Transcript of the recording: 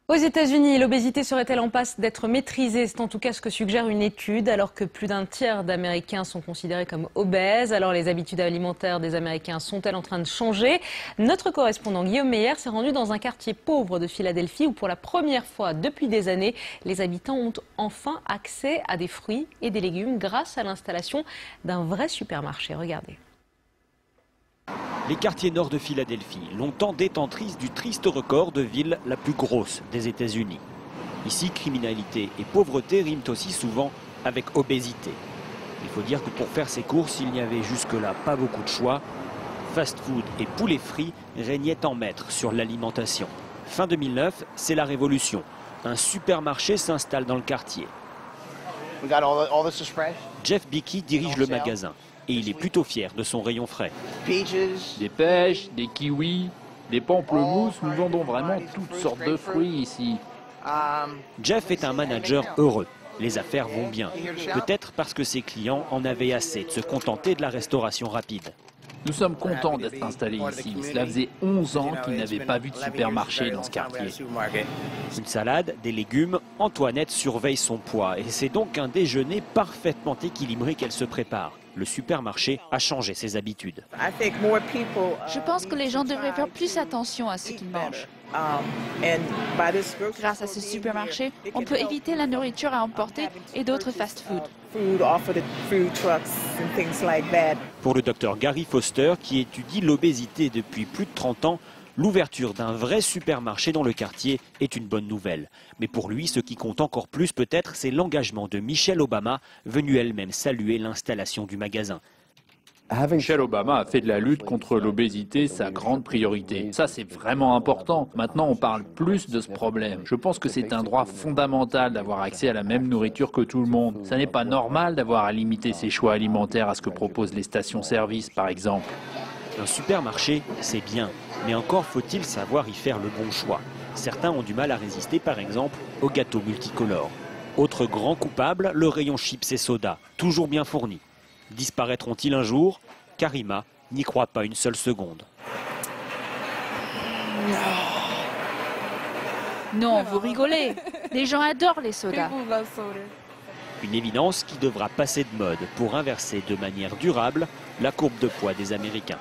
Aux États-Unis, l'obésité serait-elle en passe d'être maîtrisée? C'est en tout cas ce que suggère une étude, alors que plus d'un tiers d'Américains sont considérés comme obèses. Alors les habitudes alimentaires des Américains sont-elles en train de changer? Notre correspondant Guillaume Meyer s'est rendu dans un quartier pauvre de Philadelphie où pour la première fois depuis des années, les habitants ont enfin accès à des fruits et des légumes grâce à l'installation d'un vrai supermarché. Regardez. Les quartiers nord de Philadelphie, longtemps détentrices du triste record de ville la plus grosse des États-Unis. Ici, criminalité et pauvreté riment aussi souvent avec obésité. Il faut dire que pour faire ses courses, il n'y avait jusque-là pas beaucoup de choix. Fast-food et poulets frits régnaient en maître sur l'alimentation. Fin 2009, c'est la révolution. Un supermarché s'installe dans le quartier. Jeff Bickey dirige le magasin. Et il est plutôt fier de son rayon frais. Des pêches, des kiwis, des pamplemousses, nous vendons vraiment toutes sortes de fruits ici. Jeff est un manager heureux. Les affaires vont bien. Peut-être parce que ses clients en avaient assez de se contenter de la restauration rapide. Nous sommes contents d'être installés ici. Cela faisait 11 ans qu'ils n'avaient pas vu de supermarché dans ce quartier. Une salade, des légumes, Antoinette surveille son poids. Et c'est donc un déjeuner parfaitement équilibré qu'elle se prépare. Le supermarché a changé ses habitudes. Je pense que les gens devraient faire plus attention à ce qu'ils mangent. Grâce à ce supermarché, on peut éviter la nourriture à emporter et d'autres fast-food. Pour le docteur Gary Foster, qui étudie l'obésité depuis plus de 30 ans, l'ouverture d'un vrai supermarché dans le quartier est une bonne nouvelle. Mais pour lui, ce qui compte encore plus peut-être, c'est l'engagement de Michelle Obama, venue elle-même saluer l'installation du magasin. Michelle Obama a fait de la lutte contre l'obésité sa grande priorité. Ça, c'est vraiment important. Maintenant, on parle plus de ce problème. Je pense que c'est un droit fondamental d'avoir accès à la même nourriture que tout le monde. Ça n'est pas normal d'avoir à limiter ses choix alimentaires à ce que proposent les stations-service, par exemple. Un supermarché, c'est bien, mais encore faut-il savoir y faire le bon choix. Certains ont du mal à résister, par exemple, aux gâteaux multicolores. Autre grand coupable, le rayon chips et soda, toujours bien fourni. Disparaîtront-ils un jour? Karima n'y croit pas une seule seconde. Non, vous rigolez. Les gens adorent les sodas. Une évidence qui devra passer de mode pour inverser de manière durable la courbe de poids des Américains.